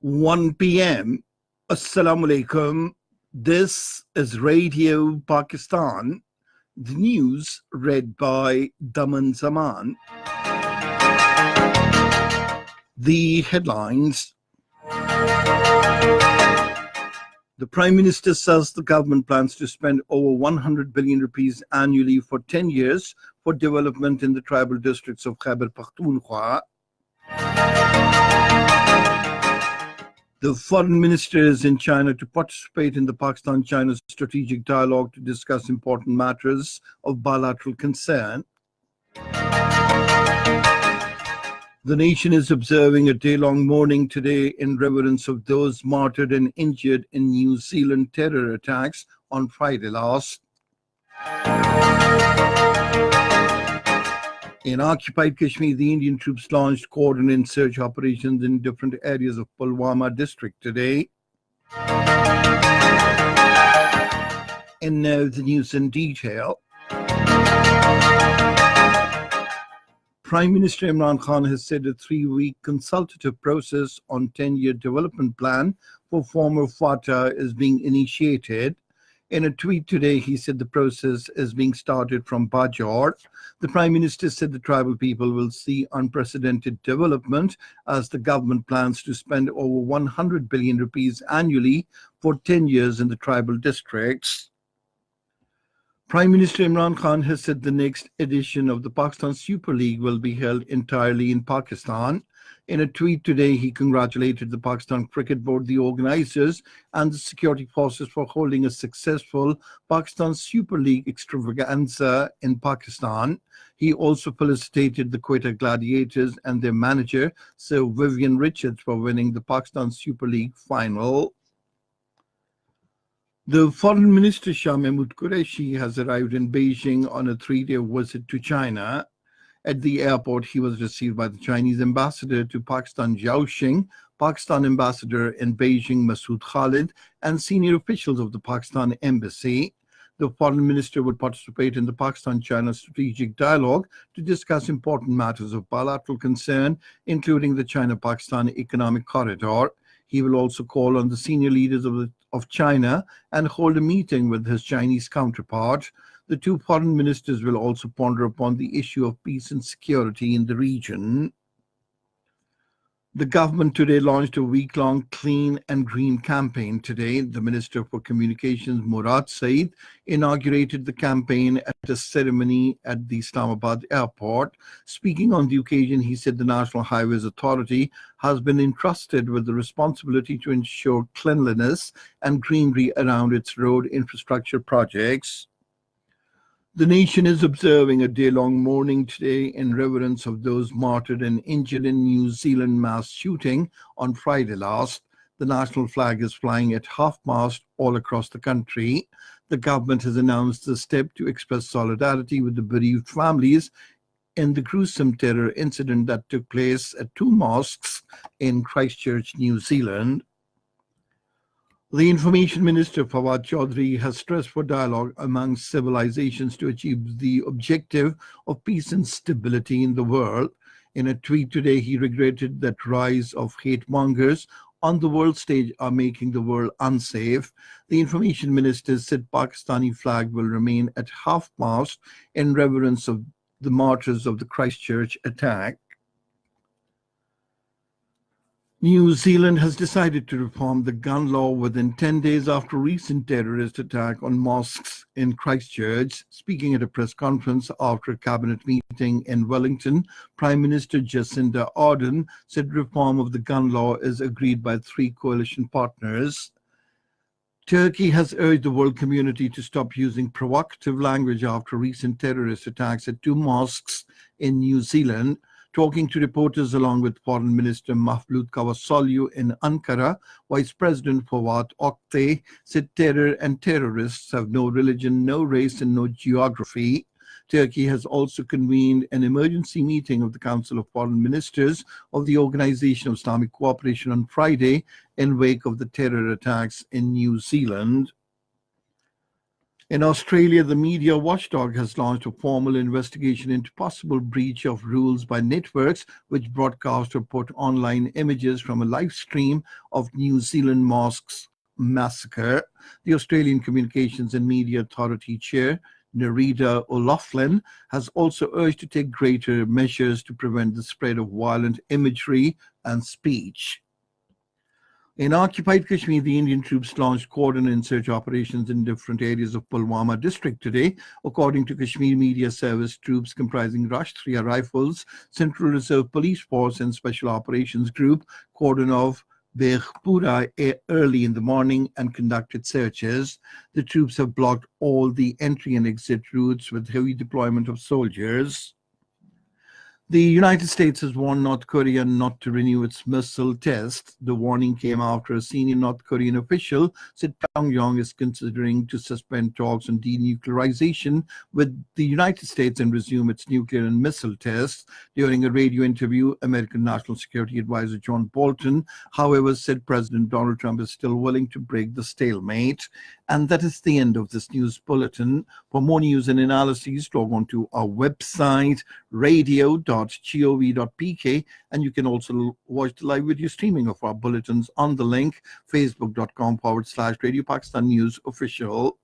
1 p.m. Assalamu alaikum. This is Radio Pakistan. The news read by Daman Zaman. The headlines. The Prime Minister says the government plans to spend over 100 billion rupees annually for 10 years for development in the tribal districts of Khyber Pakhtunkhwa. The foreign minister is in China to participate in the Pakistan-China strategic dialogue to discuss important matters of bilateral concern. The nation is observing a day-long mourning today in reverence of those martyred and injured in New Zealand terror attacks on Friday last. In occupied Kashmir, the Indian troops launched coordinated search operations in different areas of Pulwama district today. And now the news in detail. Prime Minister Imran Khan has said a 3-week consultative process on 10-year development plan for former FATA is being initiated. In a tweet today, he said the process is being started from Bajor. The Prime Minister said the tribal people will see unprecedented development as the government plans to spend over 100 billion rupees annually for 10 years in the tribal districts. Prime Minister Imran Khan has said the next edition of the Pakistan Super League will be held entirely in Pakistan. In a tweet today, he congratulated the Pakistan Cricket Board, the organizers, and the security forces for holding a successful Pakistan Super League extravaganza in Pakistan. He also felicitated the Quetta Gladiators and their manager, Sir Vivian Richards, for winning the Pakistan Super League final. The Foreign Minister Shah Mahmood Qureshi has arrived in Beijing on a 3-day visit to China. At the airport, he was received by the Chinese ambassador to Pakistan, Zhao Xing, Pakistan ambassador in Beijing, Masood Khalid, and senior officials of the Pakistan embassy. The foreign minister would participate in the Pakistan-China strategic dialogue to discuss important matters of bilateral concern, including the China-Pakistan economic corridor. He will also call on the senior leaders of China and hold a meeting with his Chinese counterpart. The two foreign ministers will also ponder upon the issue of peace and security in the region. The government today launched a week-long Clean and Green campaign today. The Minister for Communications, Murad Saeed, inaugurated the campaign at a ceremony at the Islamabad airport. Speaking on the occasion, he said the National Highways Authority has been entrusted with the responsibility to ensure cleanliness and greenery around its road infrastructure projects. The nation is observing a day-long mourning today in reverence of those martyred and injured in New Zealand mass shooting on Friday last. The national flag is flying at half-mast all across the country. The government has announced the step to express solidarity with the bereaved families in the gruesome terror incident that took place at 2 mosques in Christchurch, New Zealand. The Information Minister Fawad Chaudhry has stressed for dialogue among civilizations to achieve the objective of peace and stability in the world. In a tweet today, he regretted that rise of hate mongers on the world stage are making the world unsafe. The Information Minister said Pakistani flag will remain at half-mast in reverence of the martyrs of the Christchurch attack. New Zealand has decided to reform the gun law within 10 days after a recent terrorist attack on mosques in Christchurch. Speaking at a press conference after a cabinet meeting in Wellington, Prime Minister Jacinda Ardern said reform of the gun law is agreed by 3 coalition partners. Turkey has urged the world community to stop using provocative language after recent terrorist attacks at 2 mosques in New Zealand. Talking to reporters along with Foreign Minister Mevlut Cavusoglu in Ankara, Vice President Fawad Oktay said terror and terrorists have no religion, no race, and no geography. Turkey has also convened an emergency meeting of the Council of Foreign Ministers of the Organization of Islamic Cooperation on Friday in wake of the terror attacks in New Zealand. In Australia, the media watchdog has launched a formal investigation into possible breach of rules by networks which broadcast or put online images from a live stream of New Zealand mosques massacre. The Australian Communications and Media Authority Chair, Nerida O'Loughlin, has also urged to take greater measures to prevent the spread of violent imagery and speech. In occupied Kashmir, the Indian troops launched cordon and search operations in different areas of Pulwama district today. According to Kashmir Media Service, troops comprising Rashtriya Rifles, Central Reserve Police Force and Special Operations Group cordoned off Beghpura early in the morning and conducted searches. The troops have blocked all the entry and exit routes with heavy deployment of soldiers. The United States has warned North Korea not to renew its missile test. The warning came after a senior North Korean official said Pyongyang is considering to suspend talks on denuclearization with the United States and resume its nuclear and missile tests. During a radio interview, American National Security Advisor John Bolton, however, said President Donald Trump is still willing to break the stalemate. And that is the end of this news bulletin. For more news and analyses, log on to our website, radio.gov.pk, and you can also watch the live video streaming of our bulletins on the link facebook.com/Radio Pakistan News Official.